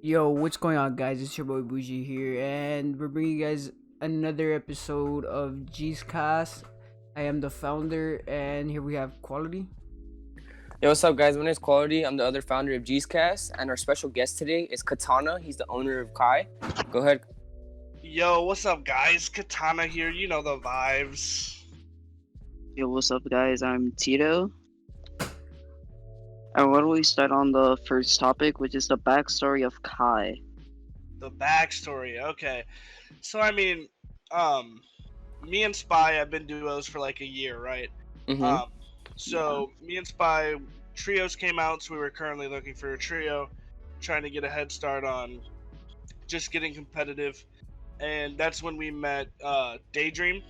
Yo, what's going on, guys? It's your boy Bougie here, and we're bringing you guys another episode of G's Cast. I am the founder, and here we have Quality. Yo, what's up, guys? My name is Quality. I'm the other founder of G's Cast, and our special guest today is Katana. He's the owner of Kai. Go ahead. Yo, what's up, guys? Katana here. You know the vibes. Yo, what's up, guys? I'm Tito. And why don't we start on the first topic, which is the backstory of Kai? The backstory. Okay. So, me and Spy have been duos for like a year, right? Mm-hmm. Me and Spy, trios came out, so we were currently looking for a trio, trying to get a head start on just getting competitive. And that's when we met Daydream.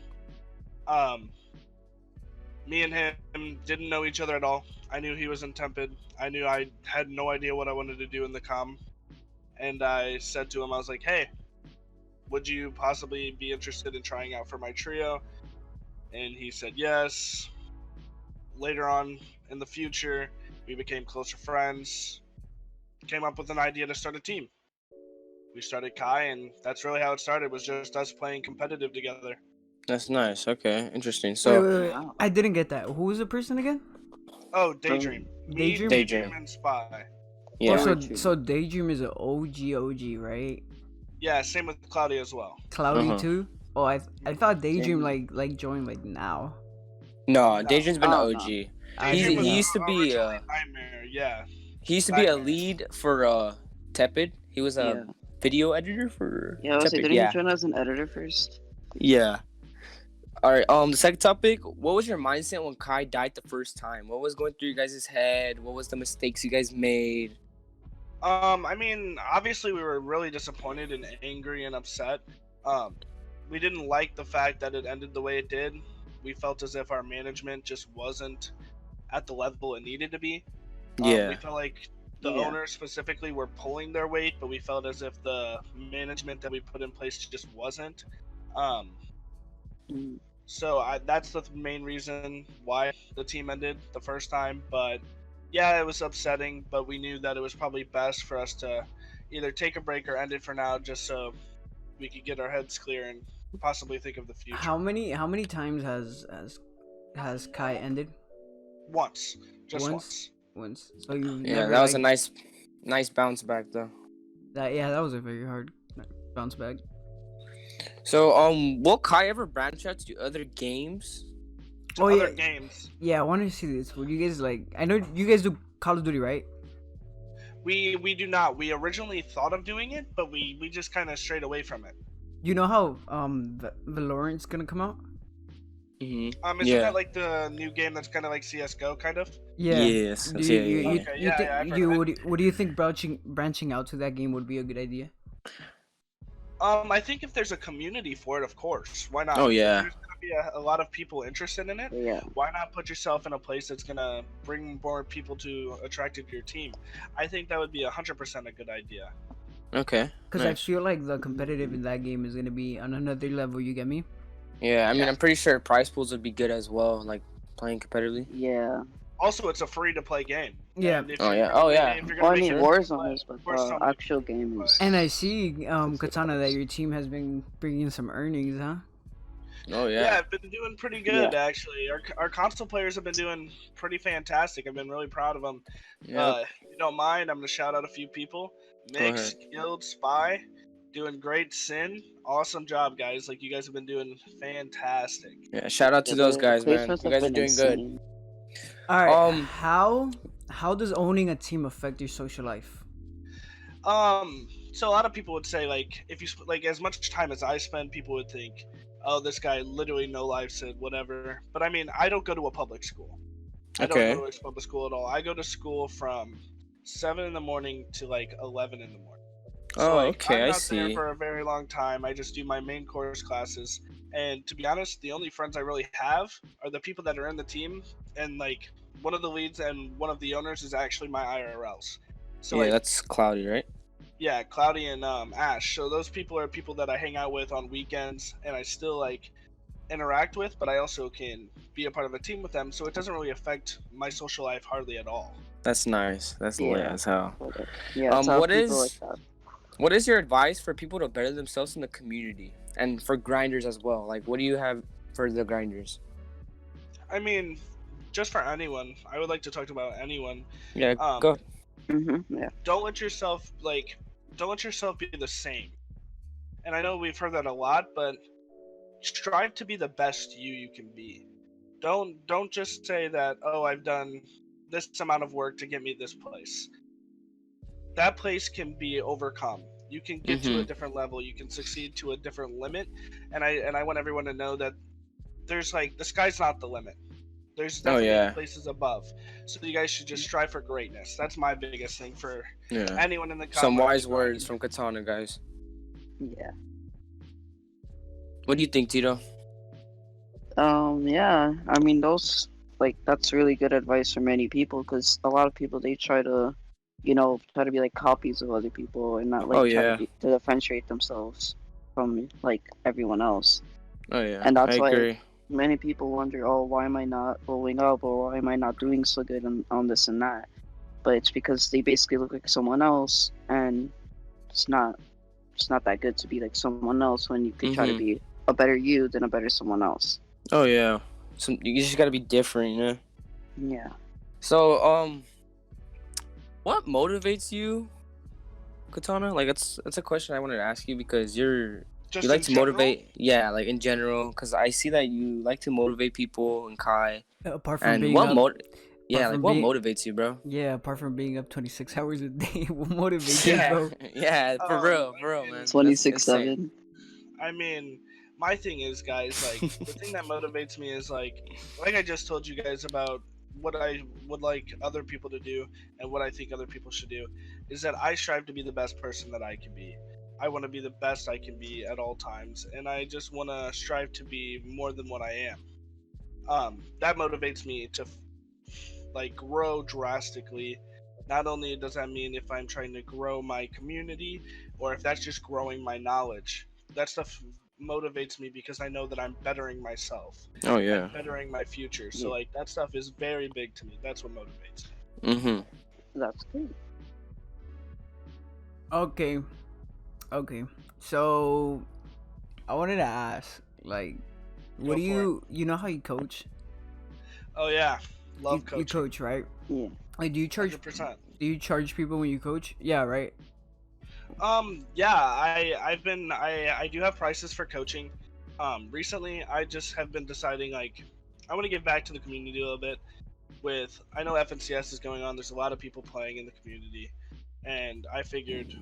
Me and him didn't know each other at all. I knew he was in Tempid. I knew I had no idea what I wanted to do in the comm. And I said to him, I was like, hey, would you possibly be interested in trying out for my trio? And he said yes. Later on in the future, we became closer friends. Came up with an idea to start a team. We started Kai, and that's really how it started, was just us playing competitive together. That's nice. Okay, interesting. Wait, So, wait, wait. I didn't get that. Who was the person again? Oh, Daydream. Daydream? Daydream. And Spy. yeah. Oh, so Daydream is an OG, right? Yeah, same with Cloudy as well. Cloudy Uh-huh. too. Oh, I thought Daydream like joined like now. No, No. Daydream's been Oh, the no. OG. Daydream was He used to be originally Nightmare, yeah. he used to be a Nightmare. lead for Tepid. He was a Yeah. video editor for Yeah, I was like, Tepid. didn't Yeah. you join as an editor first? Yeah. All right. The second topic. What was your mindset when Kai died the first time? What was going through your guys' head? What was the mistakes you guys made? Obviously we were really disappointed and angry and upset. We didn't like the fact that it ended the way it did. We felt as if our management just wasn't at the level it needed to be. Yeah. We felt like the Yeah. owners specifically were pulling their weight, but we felt as if the management that we put in place just wasn't. Mm. That's the main reason why the team ended the first time. But yeah, it was upsetting, but we knew that it was probably best for us to either take a break or end it for now, just so we could get our heads clear and possibly think of the future. How many times has Kai ended? Once. Just Once? once. Once. So you Yeah, never, that was a like, nice bounce back though. that was a very hard bounce back. So, will Kai ever branch out to do other games? To Oh, other yeah. games. Yeah, I want to see this. Would you guys like? I know you guys do Call of Duty, right? We do not. We originally thought of doing it, but we just kind of strayed away from it. You know how Valorant's gonna come out? Mm-hmm. Isn't Yeah. that like the new game that's kind of like CS:GO, kind of? Yeah. Yes. Do Yeah, you, yeah, you, yeah. Okay, you yeah, think yeah, I've heard you of would? What do you think branching out to that game would be a good idea? I think if there's a community for it, of course, why not? Oh, yeah. There's gonna be a lot of people interested in it. Yeah. Why not put yourself in a place that's gonna bring more people to attracted to your team? I think that would be 100% a good idea. Okay. Because I Nice. feel like the competitive in that game is gonna be on another level. You get me? Yeah, I mean, Yeah. I'm pretty sure prize pools would be good as well, like playing competitively. Yeah. Also, it's a free-to-play game. Yeah. And if Oh, you're yeah. gonna Oh, make- yeah. if you're Well, gonna I make mean, it Warzone play, is, but of course the somebody actual can game play. is. And I see, Katana, that your team has been bringing some earnings, huh? Oh Yeah, yeah. I've been doing pretty good actually. Our console players have been doing pretty fantastic. I've been really proud of them. Yeah. If you don't mind, I'm gonna shout out a few people. Mix, ahead. Guild, Spy, doing great. Sin, awesome job, guys. Like you guys have been doing fantastic. Yeah. Shout out to Yeah, those the guys, man. placements You have guys are been doing good. insane. All right. Um, How does owning a team affect your social life? So a lot of people would say like if you like as much time as I spend, people would think, oh, this guy literally no life said whatever. But I mean, I don't go to a public school. I Okay. don't go to a public school at all. I go to school from 7 in the morning to like 11 in the morning. Oh, like, okay, I'm I not there see. for a very long time. I just do my main course classes. And to be honest, the only friends I really have are the people that are in the team. And like one of the leads and one of the owners is actually my IRLs. So Yeah, like, that's cloudy, right? yeah, Cloudy and Ash. So those people are people that I hang out with on weekends, and I still like interact with. But I also can be a part of a team with them, so it doesn't really affect my social life hardly at all. That's nice. That's lit Yeah. as hell. Yeah, it's how what people is- like that. What is your advice for people to better themselves in the community and for grinders as well? Like, what do you have for the grinders? I mean, just for anyone, I would like to talk about anyone. Yeah, Um, go. Yeah. don't let yourself be the same. And I know we've heard that a lot, but strive to be the best you can be. Don't just say that, oh, I've done this amount of work to get me this place. That place can be overcome. You can get to a different level. You can succeed to a different limit. And I want everyone to know that there's the sky's not the limit. There's Oh definitely yeah, places above. So you guys should just strive for greatness. That's my biggest thing for yeah. anyone in the Some comp or wise the words grind. from Katana, guys. Yeah. What do you think, Tito? Yeah. I mean, that's really good advice for many people because a lot of people they try to, try to be like copies of other people and not Oh like try yeah, to differentiate themselves from like everyone else. oh yeah. And I that's why agree. many people wonder, oh, why am I not blowing up or why am I not doing so good on this and that? But it's because they basically look like someone else, and it's not it's not that good to be like someone else when you could try to be a better you than a better someone else. Oh yeah. You just gotta be different, you know. Yeah. So what motivates you, Katana? Like that's a question I wanted to ask you because you Just like in to general, motivate, yeah, like in general. Because I see that you like to motivate people and Kai. Apart from And being up, yeah, apart like from what being, motivates you, bro? yeah, apart from being up 26 hours a day, what motivates you, yeah. bro? Yeah, I for real, mean, man. That's insane. 26/7. I mean, my thing is, guys, the thing that motivates me is like I just told you guys about what I would like other people to do and what I think other people should do is that I strive to be the best person that I can be. I want to be the best I can be at all times, and I just want to strive to be more than what I am. That motivates me to grow drastically. Not only does that mean if I'm trying to grow my community or if that's just growing my knowledge, that stuff motivates me because I know that I'm bettering myself. Oh I'm yeah. bettering my future. So Yeah, that stuff is very big to me. That's what motivates me. Mhm. that's good. Okay, okay. So I wanted to ask, like, what Go do for it. you know how you coach? Oh yeah, love You coaching. coach, right? Yeah. Like, do you charge? 100%. Do you charge people when you coach? Yeah, right. Yeah, I do have prices for coaching. Recently I just have been deciding I want to give back to the community a little bit. I know FNCS is going on, there's a lot of people playing in the community, and I figured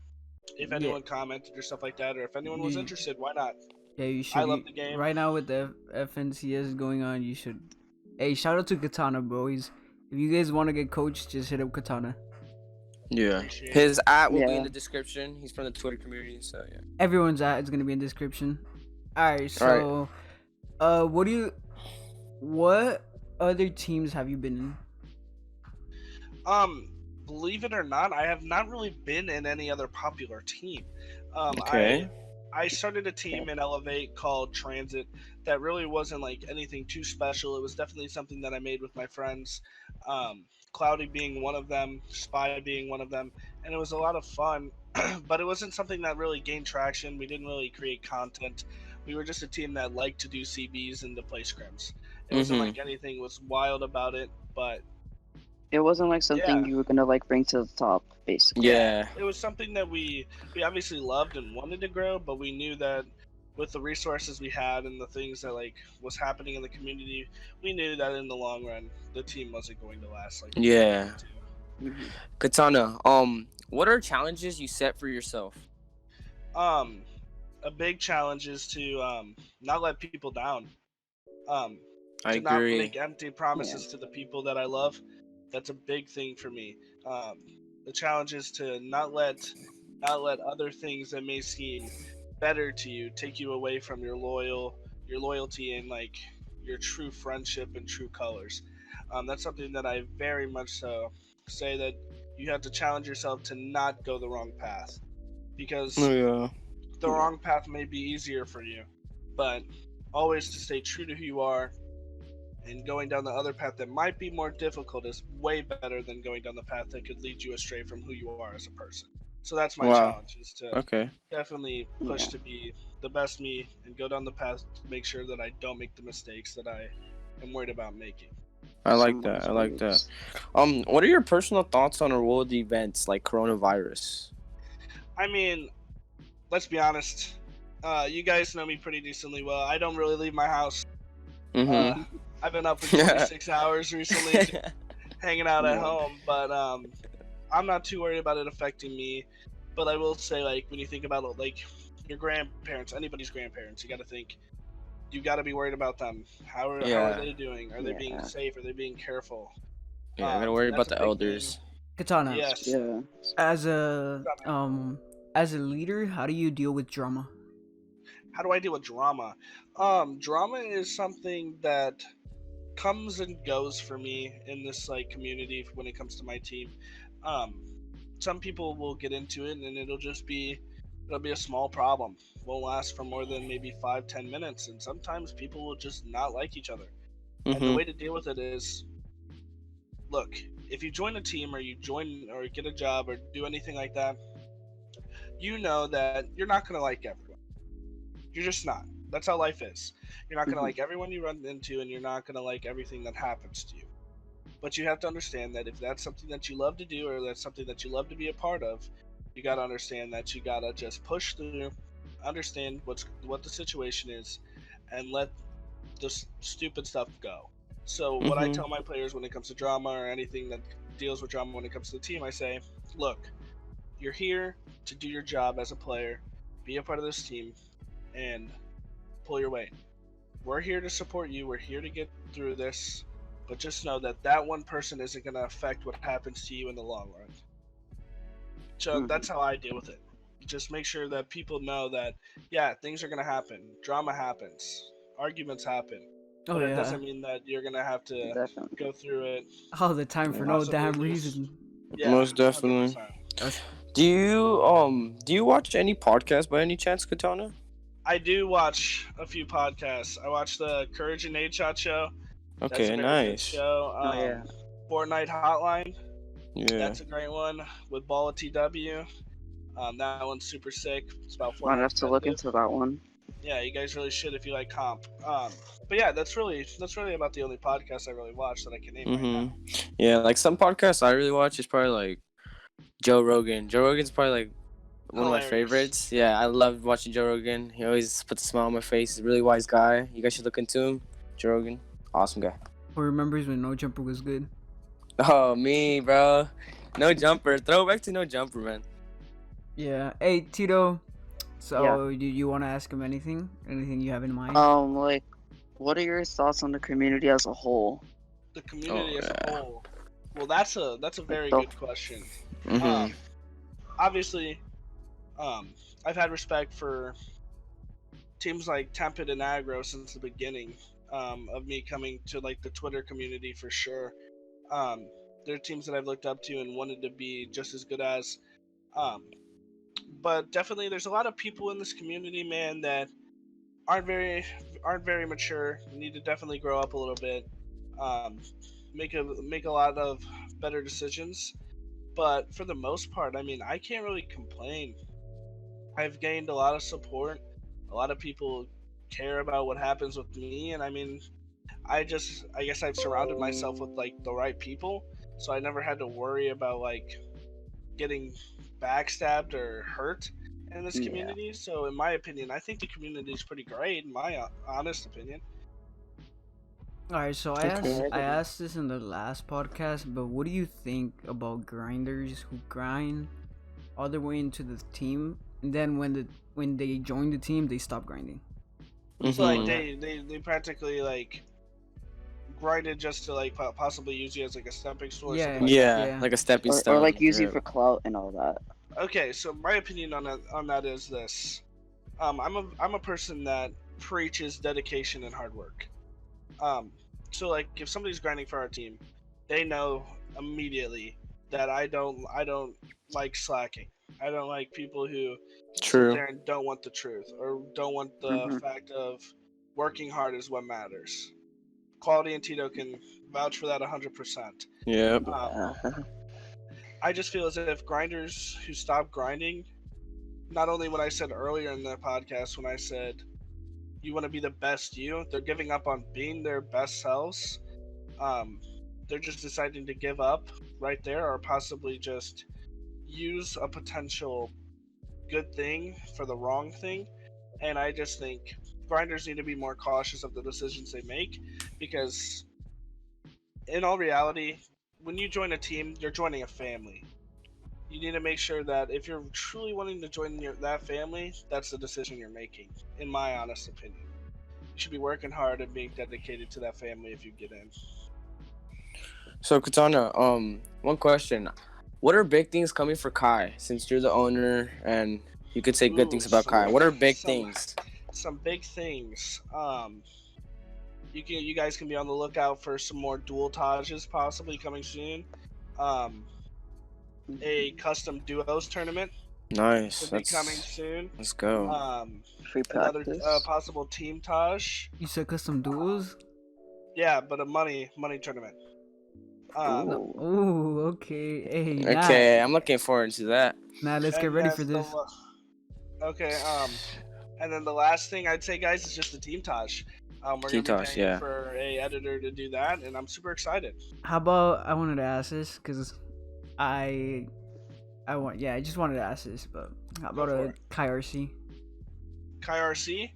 if Yeah, anyone commented or stuff like that, or if anyone was you, interested, why not? yeah, you I should. love the game. Right now with the FNCS going on, you should. Hey, shout out to Katana, bro. If you guys want to get coached, just hit up Katana. Yeah. Appreciate it. His @ will be Yeah. in the description. He's from the Twitter community, so yeah. Everyone's at is gonna be in description. Alright, so what other teams have you been in? Believe it or not, I have not really been in any other popular team. Okay. I started a team in Elevate called Transit that really wasn't anything too special. It was definitely something that I made with my friends. Cloudy being one of them, Spy being one of them, and it was a lot of fun. But it wasn't something that really gained traction. We didn't really create content. We were just a team that liked to do CBs and to play scrims. It wasn't like anything was wild about it, but It wasn't like something yeah. you were gonna like bring to the top, basically. Yeah. It was something that we obviously loved and wanted to grow, but we knew that with the resources we had and the things that was happening in the community, we knew that in the long run the team wasn't going to last like we Yeah. wanted it Mhm. Katana, what are challenges you set for yourself? to. A big challenge is to not let people down. Um, I to not agree. make empty promises to the people that I love. That's a big thing for me. The challenge is to not let other things that may seem better to you take you away from your loyalty and your true friendship and true colors. That's something that I very much so say that you have to challenge yourself to not go the wrong path because yeah. the Yeah. wrong path may be easier for you, but always to stay true to who you are, and going down the other path that might be more difficult is way better than going down the path that could lead you astray from who you are as a person. So that's my Wow. challenge, is to Okay. definitely push Yeah. to be the best me and go down the path to make sure that I don't make the mistakes that I am worried about making. I like Someone's that. I like that. moves. What are your personal thoughts on world events like coronavirus? I mean, let's be honest. You guys know me pretty decently well. I don't really leave my house. Mm-hmm. I've been up for 26 hours recently, just hanging out at Yeah. home. But I'm not too worried about it affecting me. But I will say, like, when you think about it, like your grandparents, anybody's grandparents, you got to think, you got to be worried about them. How are Yeah. they doing? Are they being Yeah. safe? Are they being careful? Yeah. I gotta worry That's about a the big thing. elders. Katana, Yes. Yeah. as a leader, how do you deal with drama? How do I deal with drama? Drama is something that comes and goes for me in this like community when it comes to my team. Um, some people will get into it and it'll be a small problem. Won't last for more than maybe 5-10 minutes, and sometimes people will just not like each other. And the Mm-hmm. way to deal with it is, look, if you join a team or you join or get a job or do anything like that, you know that you're not gonna like everyone. You're just not. That's how life is. You're not gonna Mhm. like everyone you run into, and you're not gonna like everything that happens to you. But you have to understand that if that's something that you love to do or that's something that you love to be a part of, you got to understand that you got to just push through, understand what the situation is, and let the stupid stuff go. So what I Mm-hmm. tell my players when it comes to drama or anything that deals with drama when it comes to the team, I say, look, you're here to do your job as a player, be a part of this team, and pull your weight. We're here to support you. We're here to get through this. But just know that that one person isn't going to affect what happens to you in the long run. So that's Mhm. how I deal with it. Just make sure that people know that, yeah, things are going to happen. Drama happens. Arguments happen. Oh But it yeah, doesn't mean that you're going to have to Definitely. go through it, all the time for Yeah. no possibly damn lose. reason. Yeah, Most definitely. 100%. That's Do you watch any podcasts by any chance, Katana? I do watch a few podcasts. I watch the Courage and Nade Shot show. That's a Okay, very good nice. show. Oh yeah. Fortnite Hotline. Yeah. That's a great one with Ball of TW. That one's super sick. It's about Might Fortnite have to look competitive. into that one. Yeah, you guys really should if you like comp. But yeah, that's really about the only podcast I really watch that I can name right Mm-hmm. now. Yeah, like some podcasts I really watch is probably like Joe Rogan. Joe Rogan's probably like one of my Hilarious. favorites. Yeah, I love watching Joe Rogan. He always puts a smile on my face. He's a really wise guy. You guys should look into him. Joe Rogan, awesome guy. who remembers when No Jumper was good. Oh, me, bro. No jumper. Throwback to no jumper, man. Yeah. Hey Tito. Yeah. So do you want to ask him anything? Anything you have in mind? Like, what are your thoughts on the community as a whole? The community Oh, as a yeah. whole. Well, that's a very the- good question. Mm-hmm. Obviously, I've had respect for teams like Tempid and Aggro since the beginning of me coming to like the Twitter community for sure. Um, they're teams that I've looked up to and wanted to be just as good as. Um, but definitely, there's a lot of people in this community, man, that aren't very mature. Need to definitely grow up a little bit. Um, make a lot of better decisions. But for the most part, I mean, I can't really complain. I've gained a lot of support. A lot of people care about what happens with me, and I mean, I guess I've surrounded myself with like the right people, so I never had to worry about like getting backstabbed or hurt in this Yeah. community. So in my opinion, I think the community is pretty great in my honest opinion. All right. So Okay. I asked this in the last podcast, but what do you think about grinders who grind all the way into the team, and then when they join the team, they stop grinding? So like Mm-hmm. they practically like grinded just to like possibly use you as like a stepping stone or Yeah. something like that. Yeah, Yeah. like a stepping Or like stone. use you Yeah. for clout and all that. Okay, so my opinion on that is this. I'm a person that preaches dedication and hard work. Um, so like if somebody's grinding for our team, they know immediately that I don't like slacking. I don't like people who sit True. there and don't want the truth or don't want the Mhm. fact of working hard is what matters. Quality and Tito can vouch for that 100%. Yep. Um, Yeah. I just feel as if grinders who stop grinding, not only what I said earlier in the podcast when I said you want to be the best you, they're giving up on being their best selves. Um, they're just deciding to give up right there, or possibly just use a potential good thing for the wrong thing. And I just think grinders need to be more cautious of the decisions they make, because in all reality, when you join a team, you're joining a family. You need to make sure that if you're truly wanting to join that family, that's the decision you're making, in my honest opinion. You should be working hard and being dedicated to that family if you get in. So Katana, one question: what are big things coming for Kai? Since you're the owner and you could say good things about Kai, what are big things? Some big things. You guys can be on the lookout for some more dual Tages possibly coming soon. A custom duos tournament Nice. will be coming soon. Let's go. Free Another practice. possible team Taj. You said custom duels? Yeah, but a money tournament. Ooh. Oh, okay. Hey, Okay, I'm looking forward to that. Nah, let's get and ready that's for this. Okay. And then the last thing I'd say, guys, is just the team Taj. We're Team gonna be Taj, paying yeah. for a editor to do that, and I'm super excited. How about I wanted to ask this because I just wanted to ask this, but how about for a it. Kai RC? Kai RC.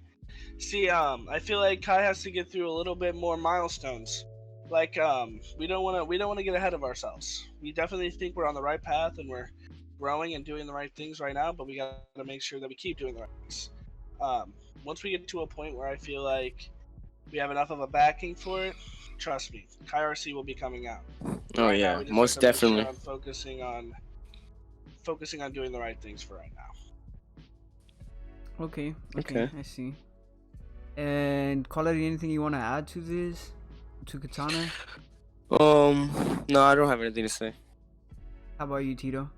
See, I feel like Kai has to get through a little bit more milestones. Like, we don't want to get ahead of ourselves. We definitely think we're on the right path and we're growing and doing the right things right now, but we got to make sure that we keep doing the right things. Once we get to a point where I feel like we have enough of a backing for it, trust me, Kai RC will be coming out. Oh Right now, yeah, we just most have to make sure definitely. on focusing on doing the right things for right now. Okay, Okay. I see. And Quality, anything you want to add to this? To Katana? No, I don't have anything to say. How about you, Tito?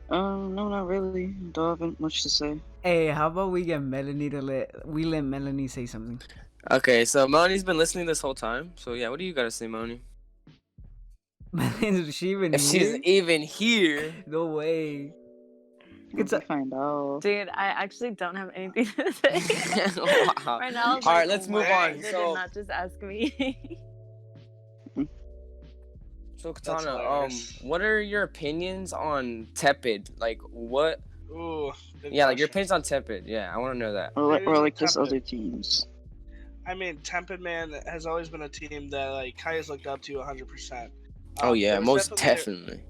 No, not really. Don't have much to say. Hey, how about we get Melanie to let Melanie say something? Okay, so Melanie's been listening this whole time. So yeah, what do you gotta say, Melanie? Is she even If she's here? even here. No way. Let's find out. Dude, I actually don't have anything to say. Wow. Right now, I was All like, right, let's move why on. did So- it not just ask me? So That's Katana, hilarious. what are your opinions on Tepid? Like what? Ooh. good Yeah, like your question. opinions on Tepid. Yeah, I want to know that. Or like just Tempered. other teams. I mean, Tempid Man has always been a team that like Kai has looked up to 100%. Oh yeah, there was most definitely.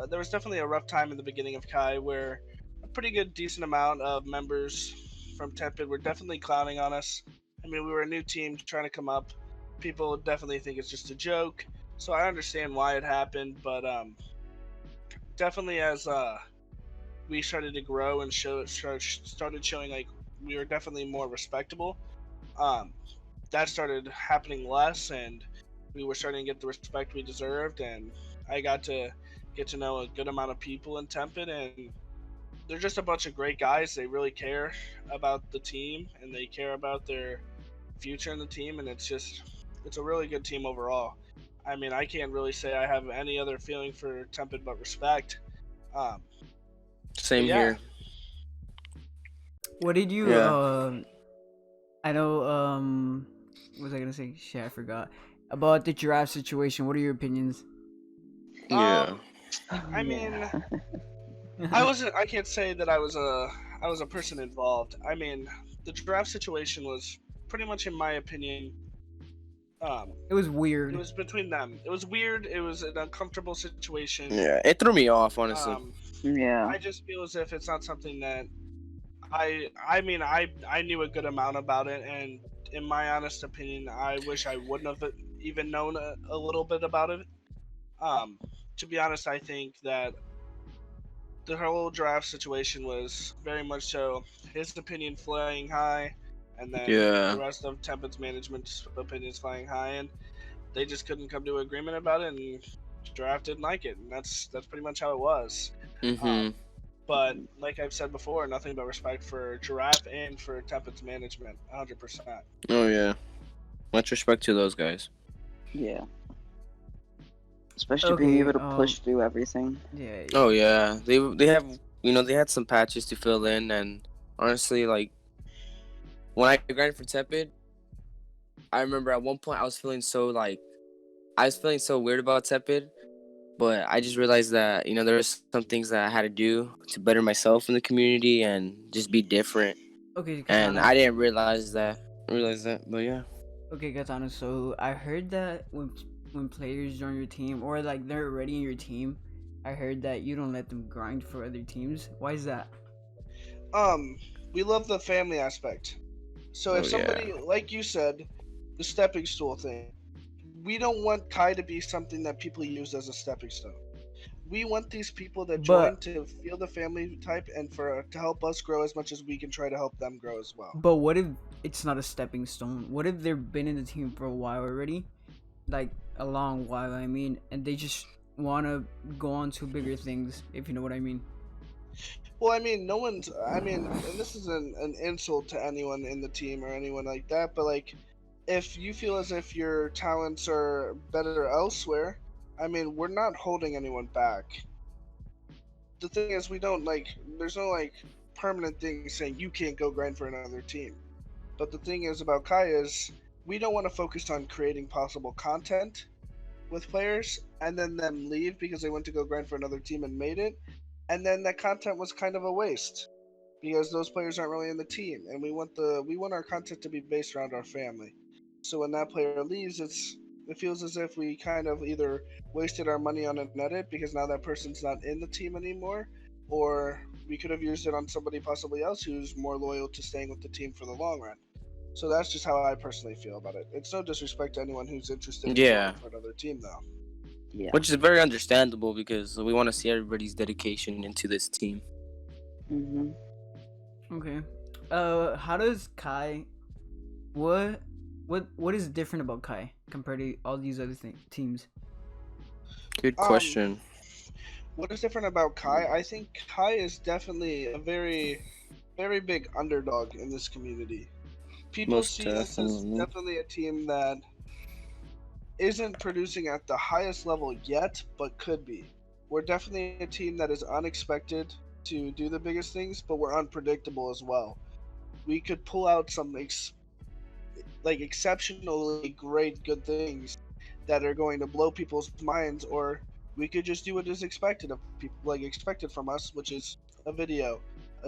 there was definitely a rough time in the beginning of Kai where a pretty good, decent amount of members from Tempid were definitely clowning on us. I mean, we were a new team trying to come up. People definitely think it's just a joke, so I understand why it happened. But definitely as we started to grow and started showing like we were definitely more respectable. That started happening less, and we were starting to get the respect we deserved. And I got to get to know a good amount of people in Tempid, and they're just a bunch of great guys. They really care about the team, and they care about their future in the team, and it's a really good team overall. I mean, I can't really say I have any other feeling for Tempid but respect. Same yeah. here. What did you Yeah. I know what was I gonna say? Shit, I forgot. About the giraffe situation, what are your opinions? Yeah. I mean, Yeah. I can't say that I was a person involved. I mean, the draft situation was pretty much, in my opinion, It was weird. it was between them. It was weird. It was an uncomfortable situation. Yeah, it threw me off, honestly. Yeah. I just feel as if it's not something that I mean, I knew a good amount about it, and in my honest opinion, I wish I wouldn't have even known a little bit about it. To be honest, I think that the whole draft situation was very much so his opinion flying high, and then Yeah. the rest of Tempest's management's opinions flying high, and they just couldn't come to an agreement about it, and draft didn't like it, and that's pretty much how it was. Mhm. But like I've said before, nothing but respect for Giraffe and for Tempest's management, 100%. Oh yeah. Much respect to those guys. Yeah. especially being able to Okay. push through everything. Yeah. Oh yeah, they have they had some patches to fill in, and honestly, like when I grinded for Tepid, I remember at one point I was feeling so weird about Tepid, but I just realized that there was some things that I had to do to better myself in the community and just be different, Okay, and Katana. I didn't realize that, but yeah. Okay, Katana. So I heard that when players join your team or like they're already in your team, I heard that you don't let them grind for other teams. Why is that? We love the family aspect. So if Oh yeah. somebody, like you said, the stepping stool thing, we don't want Kai to be something that people use as a stepping stone. We want these people that join But to feel the family type and for to help us grow as much as we can try to help them grow as well. but what if it's not a stepping stone? What if they've been in the team for a while already, like a long while? I mean, and they just want to go on to bigger things, if you know what I mean. Well, I mean, no one's. I mean, and this is an insult to anyone in the team or anyone like that. But like, if you feel as if your talents are better elsewhere, I mean, we're not holding anyone back. The thing is, we don't like. There's no like permanent thing saying you can't go grind for another team. But the thing is about Kai is we don't want to focus on creating possible content with players and then them leave because they went to go grind for another team and made it, and then that content was kind of a waste because those players aren't really in the team, and we want our content to be based around our family. So when that player leaves, it feels as if we kind of either wasted our money on an edit because now that person's not in the team anymore, or we could have used it on somebody possibly else who's more loyal to staying with the team for the long run. So that's just how I personally feel about it. It's no disrespect to anyone who's interested in Yeah, joining for another team, though. Yeah. which is very understandable because we want to see everybody's dedication into this team. Mhm. Okay. How does Kai? What? What is different about Kai compared to all these other teams? Good Um, question. what is different about Kai? I think Kai is definitely a very, very big underdog in this community. People Most see us as definitely. definitely a team that isn't producing at the highest level yet, but could be. We're definitely a team that is unexpected to do the biggest things, but we're unpredictable as well. We could pull out some exceptionally great good things that are going to blow people's minds, or we could just do what is expected of people, like expected from us, which is a video,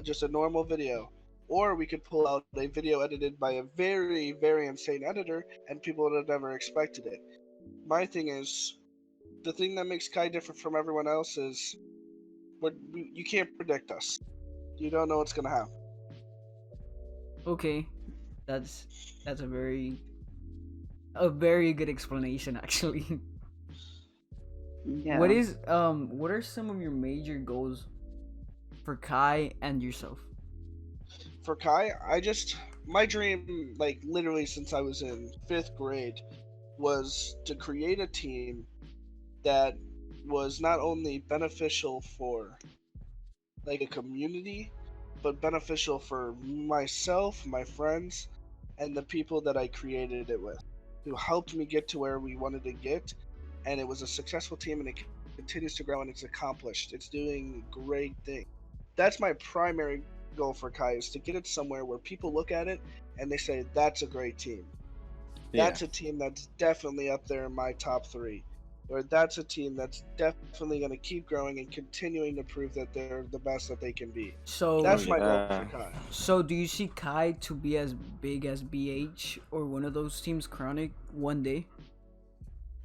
just a normal video. Or we could pull out a video edited by a very, very insane editor, and people would have never expected it. My thing is, the thing that makes Kai different from everyone else is you can't predict us. You don't know what's gonna happen. Okay, that's that's a very good explanation actually. Yeah. What are some of your major goals for Kai and yourself? For Kai, my dream, like literally since I was in 5th grade, was to create a team that was not only beneficial for like a community, but beneficial for myself, my friends, and the people that I created it with, who helped me get to where we wanted to get. And it was a successful team, and it continues to grow, and it's accomplished. It's doing great things. That's my primary goal for Kai, is to get it somewhere where people look at it and they say, that's a great team. Yeah. That's a team that's definitely up there in my top 3. Or that's a team that's definitely going to keep growing and continuing to prove that they're the best that they can be. So Oh That's my goal yeah. for Kai. so do you see Kai to be as big as BH or one of those teams, Chronic, one day?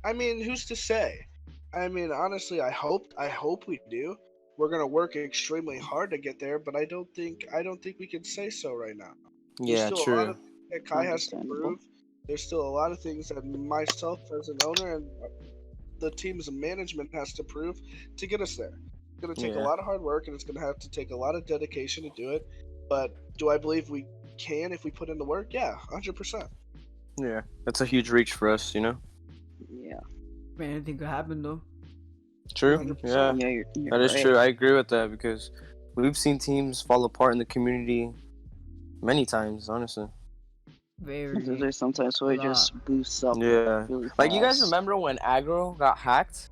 I mean, who's to say? I mean, honestly, I hope we do. We're gonna work extremely hard to get there, but I don't think we can say so right now. There's Yeah. still a lot True. of things that Kai has to Understandable. prove. There's still a lot of things that myself as an owner and the team's management has to prove to get us there. It's gonna take a Yeah. lot of hard work, and it's gonna have to take a lot of dedication to do it. But do I believe we can if we put in the work? Yeah, 100%. Yeah. That's a huge reach for us. Yeah. Man, anything could happen though. True. 100%. Yeah. Yeah, you're That is right. true. I agree with that because we've seen teams fall apart in the community many times. Honestly. Very There's sometimes where it lot. just boosts up Yeah. really fast. Like you guys remember when aggro got hacked?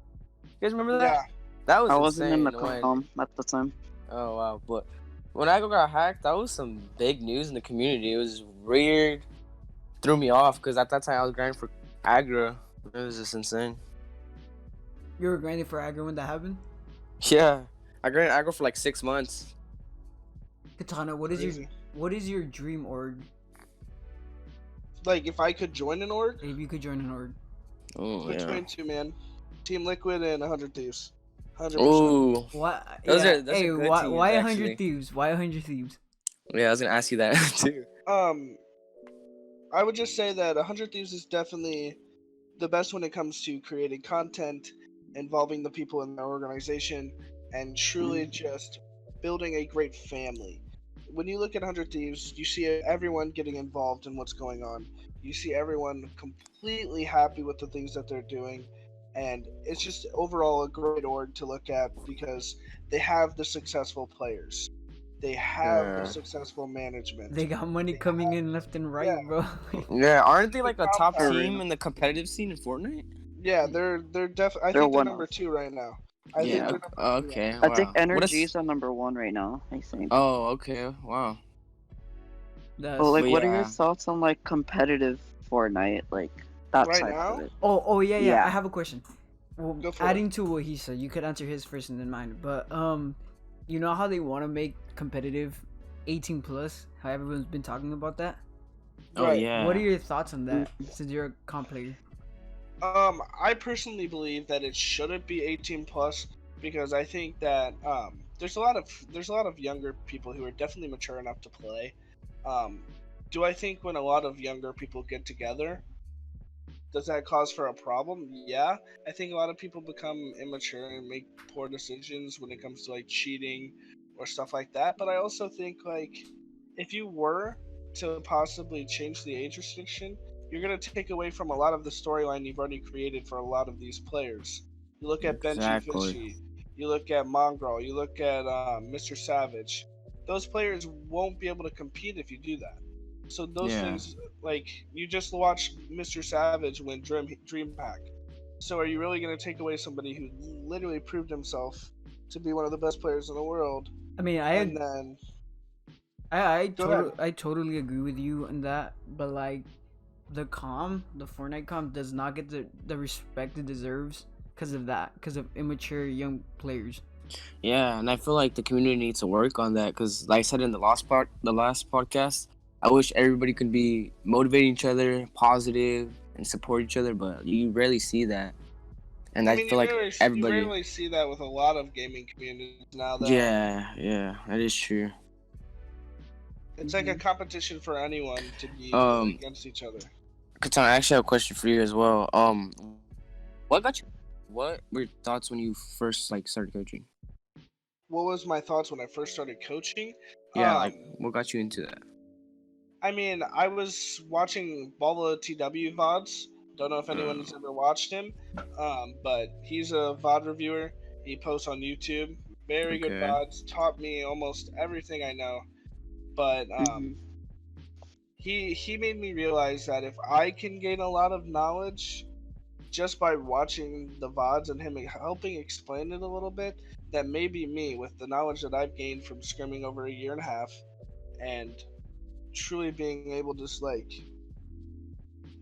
guys remember that? Yeah. That was I wasn't in the insane. com at the time. Oh wow! But when Aggro got hacked, that was some big news in the community. It was weird, threw me off because at that time I was grinding for Aggro. It was just insane. You were grinding for aggro when that happened. Yeah, I grinded Aggro for like 6 months. Katana, Crazy. what is your dream org? Like, if I could join an org, If you could join an org. Oh between two, man. Team Liquid and 100 Thieves. 100%. Ooh. Why? Those yeah. are- those are hey, good why? teams, Why actually. 100 thieves? Why 100 thieves? Yeah, I was gonna ask you that too. I would just say that 100 Thieves is definitely the best when it comes to creating content, involving the people in the organization, and truly just building a great family. When you look at 100 Thieves, you see everyone getting involved in what's going on. You see everyone completely happy with the things that they're doing, and it's just overall a great org to look at because they have the successful players. They have Yeah. the successful management. They got money coming in left and right, Yeah. bro. Yeah, aren't they like a top For team real. in the competitive scene in Fortnite? Yeah, they're definitely. I They're think they're one number of. 2 right now. I think Yeah. they're number 2 right Okay. now. I Wow. think What Energy's on number 1 right now. I think. Oh, okay. Wow. That's, Well, like, But what are your yeah. thoughts on like competitive Fortnite, like that Right side now? of it? oh yeah. Yeah. I have a question. Well, Go for adding to what he said, you could answer his first and then mine. But you know how they want to make competitive 18 plus? How everyone's been talking about that. Oh Right. yeah. What are your thoughts on that? Since you're a comp player. I personally believe that it shouldn't be 18 plus because I think that there's a lot of younger people who are definitely mature enough to play. Do I think when a lot of younger people get together, does that cause for a problem? Yeah, I think a lot of people become immature and make poor decisions when it comes to like cheating or stuff like that. But I also think like if you were to possibly change the age restriction, you're gonna take away from a lot of the storyline you've already created for a lot of these players. You look at Benji Exactly. Fishy, you look at Mongrel, you look at Mr. Savage. Those players won't be able to compete if you do that. So those Yeah. things, like you just watched Mr. Savage win DreamHack. So are you really gonna take away somebody who literally proved himself to be one of the best players in the world? I mean, And then Go ahead. I totally agree with you on that. But like, the Fortnite comp does not get the respect it deserves because of that, because of immature young players. Yeah, and I feel like the community needs to work on that because, like I said in the last podcast, I wish everybody could be motivating each other, positive, and support each other, but you rarely see that. And I feel like you everybody. rarely see that with a lot of gaming communities now. That Yeah, that is true. it's like a competition for anyone to be against each other. Katana, I actually have a question for you as well. What were your thoughts when you first like started coaching? What was my thoughts when I first started coaching? Yeah, like what got you into that? I mean, I was watching Bala TW VODs. Don't know if anyone's ever watched him, but he's a VOD reviewer. He posts on YouTube. Very good Okay. VODs. Taught me almost everything I know. But he made me realize that if I can gain a lot of knowledge just by watching the VODs and him helping explain it a little bit, that maybe me, with the knowledge that I've gained from scrimming over a year and a half, and truly being able to just like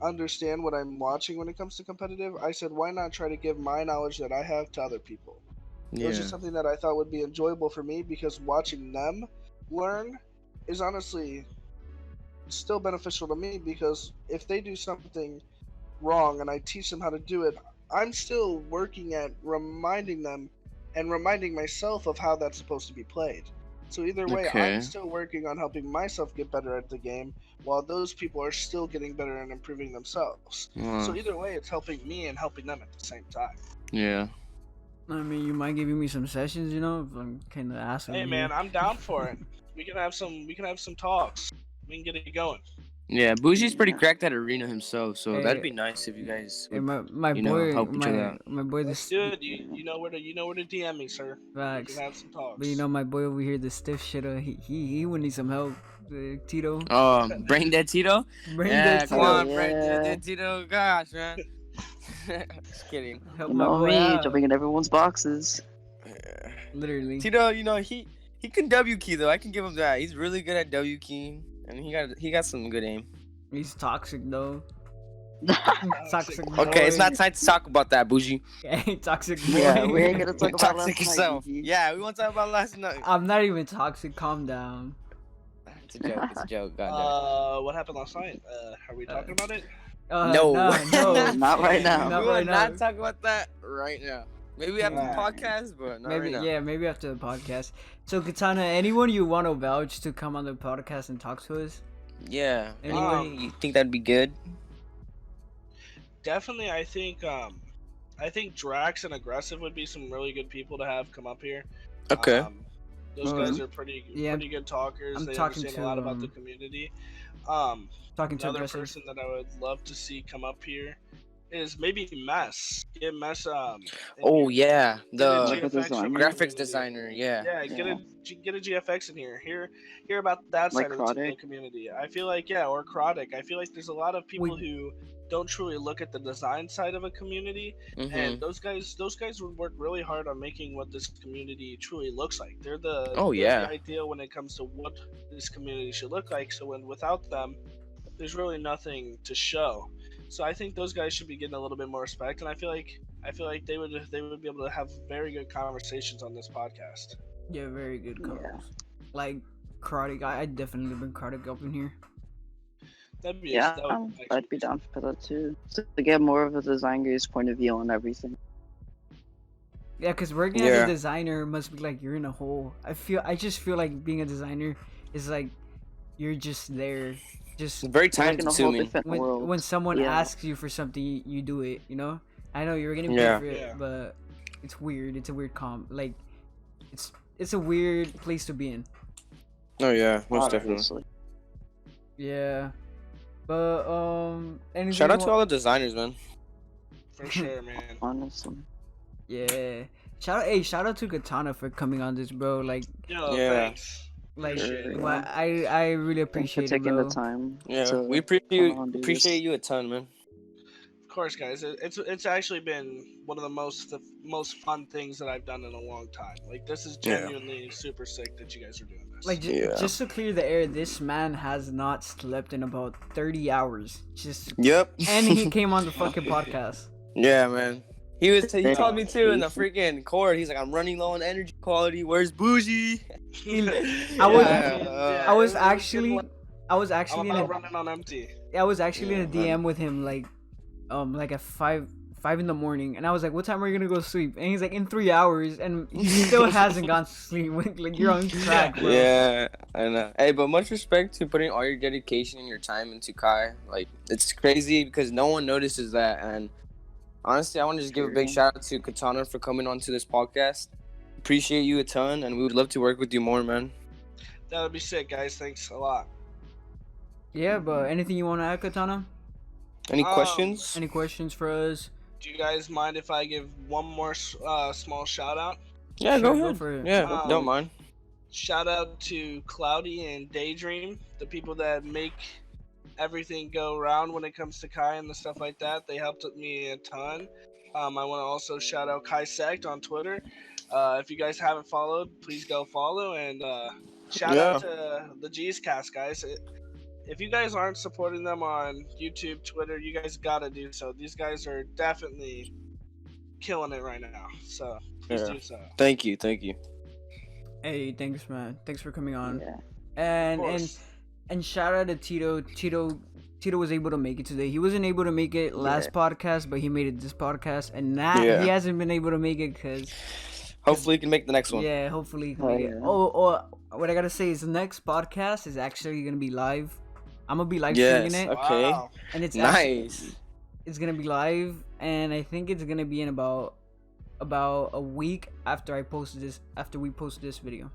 understand what I'm watching when it comes to competitive, I said, why not try to give my knowledge that I have to other people? It was just something that I thought would be enjoyable for me because watching them learn is honestly still beneficial to me because if they do something wrong and I teach them how to do it, I'm still working at reminding them and reminding myself of how that's supposed to be played. So either way, Okay. I'm still working on helping myself get better at the game while those people are still getting better and improving themselves. So either way, it's helping me and helping them at the same time. Yeah. I mean, you mind giving me some sessions, you know? If I'm kind of asking. Hey man, I'm down for it. We can have some talks. We can get it going. Yeah, Bougie's pretty cracked at arena himself, so Hey, that'd be nice if you guys Hey, would, my you know, boy, help each other out. my boy, Let's do it. You know where to DM me, sir. We Facts. can have some talks. But you know, my boy over here, the stiff shitter, he would need some help. Tito. Brain dead Tito? Brain Yeah, dead come Tito. on, Oh, Brain yeah. dead Tito. Gosh, man. Just kidding. Help You my know boy me, out. jumping in everyone's boxes. Literally. Tito, he can W key though. I can give him that. He's really good at W keying, and he got some good aim. He's toxic though. Toxic boy. Okay, it's not time to talk about that, bougie. Hey, toxic boy. Yeah, we ain't gonna talk about Toxic last night, yourself. Gigi. Yeah, we want to talk about last night. I'm not even toxic. Calm down. It's a joke. It's a joke. God What happened last night? Are we talking about it? No. no, Not right now. Not we will right now. not talk about that right now. Maybe after the Yeah. podcast, but not Maybe right now. yeah, maybe after the podcast. So Katana, anyone you want to vouch to come on the podcast and talk to us? Yeah. Anyone? Anyway, you think that'd be good? Definitely, I think Drax and Aggressive would be some really good people to have come up here. Okay. Those guys are pretty good talkers. I'm they talking understand to, a lot about the community. Talking to Another aggressive. person that I would love to see come up here is maybe Mess. Get Mess. In Oh here. yeah, Get a the Graphic GFX designer. from the graphics community. designer. Yeah. Yeah, get a GFX in here. Hear about that Like side of the Krodic? community. I feel like or Krodic. I feel like there's a lot of people who don't truly look at the design side of a community, Mm-hmm. and those guys would work really hard on making what this community truly looks like. They're the yeah. idea when it comes to what this community should look like. So without them, there's really nothing to show. So I think those guys should be getting a little bit more respect, and I feel like they would be able to have very good conversations on this podcast. Yeah, very good Yeah. covers. Like Karate guy, I definitely bring Karate up in here. That'd be Yeah, that would actually I'd be down for that too. So to get more of a designer's point of view on everything. Yeah, because working as Yeah. a designer must be like you're in a hole. I just feel like being a designer is like you're just there. Just Very You're time like in a whole consuming. different world. when someone Yeah. asks you for something, you do it. You know. I know you're getting paid Yeah. for it, Yeah. but it's weird. It's a weird like it's a weird place to be in. Oh yeah, most definitely. Obviously. Yeah. But anything Shout out you to all the designers, man. for sure, man. Honestly. Yeah. Shout out to Katana for coming on this, bro. Like Yo, Yeah. thanks. like Appreciate it. well, I really Thanks for appreciate it, taking bro. the time. Yeah, to we come on, do appreciate this. you a ton, man. Of course, guys. It's actually been one of the most fun things that I've done in a long time. Like this is Yeah. genuinely super sick that you guys are doing this. Like Yeah. just to clear the air, this man has not slept in about 30 hours. Just Yep. and he came on the fucking podcast. Yeah, man. He told me too in the Decent. freaking chord. He's like, I'm running low on energy quality. Where's Bougie? I was Yeah, I was it a good actually one. I'm in a, about running on empty. I was actually in a Yeah, DM with him like at 5 in the morning, and I was like, "What time are you gonna go to sleep?" And he's like, "In 3 hours," and he still hasn't gone to sleep. Like you're on track, bro. Yeah, I know. Hey, but much respect to putting all your dedication and your time into Kai. Like, it's crazy because no one notices that. And honestly, I want to just give a big shout out to Katana for coming onto this podcast. Appreciate you a ton, and we would love to work with you more, man. That would be sick, guys. Thanks a lot. Yeah, but anything you want to add, Katana? Any questions? Any questions for us? Do you guys mind if I give one more small shout out? Yeah, Sure, go go ahead. for it. Yeah, don't mind. Shout out to Cloudy and Daydream, the people that make everything go around when it comes to Kai and the stuff like that. They helped me a ton. I want to also shout out Kai Sect on Twitter. If you guys haven't followed, please go follow. And shout out to the G's Cast, guys. If you guys aren't supporting them on YouTube, Twitter, you guys gotta do so. These guys are definitely killing it right now. So please do so. Thank you. Hey, thanks, man. Thanks for coming on. Yeah. And Of course. and shout out to Tito. Tito was able to make it today. He wasn't able to make it last podcast, but he made it this podcast, and now Yeah. he hasn't been able to make it because Hopefully, you can make the next one. yeah, hopefully he can Oh, make it. yeah. Oh, what I gotta say is the next podcast is actually gonna be live. I'm gonna be live Yes. streaming it, Okay. Wow. and it's Nice. it's gonna be live, and I think it's gonna be in about a week after we post this video.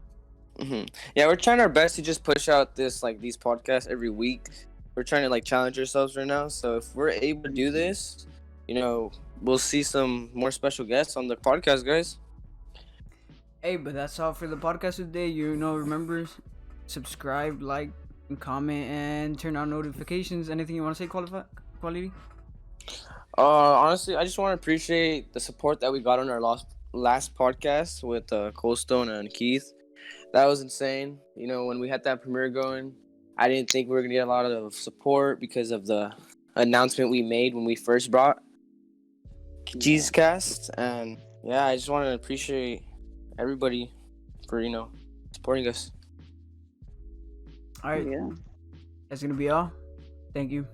Yeah, we're trying our best to just push out these podcasts every week. We're trying to challenge ourselves right now. So if we're able to do this, we'll see some more special guests on the podcast, guys. Hey, but that's all for the podcast today. Remember, subscribe, like, and comment, and turn on notifications. Anything you want to say, Quality? Honestly, I just want to appreciate the support that we got on our last podcast with Coldstone and Keith. That was insane. You know, when we had that premiere going, I didn't think we were gonna get a lot of support because of the announcement we made when we first brought Jesus Cast, and yeah, I just want to appreciate everybody for supporting us. All right, Yeah. that's gonna be all. Thank you.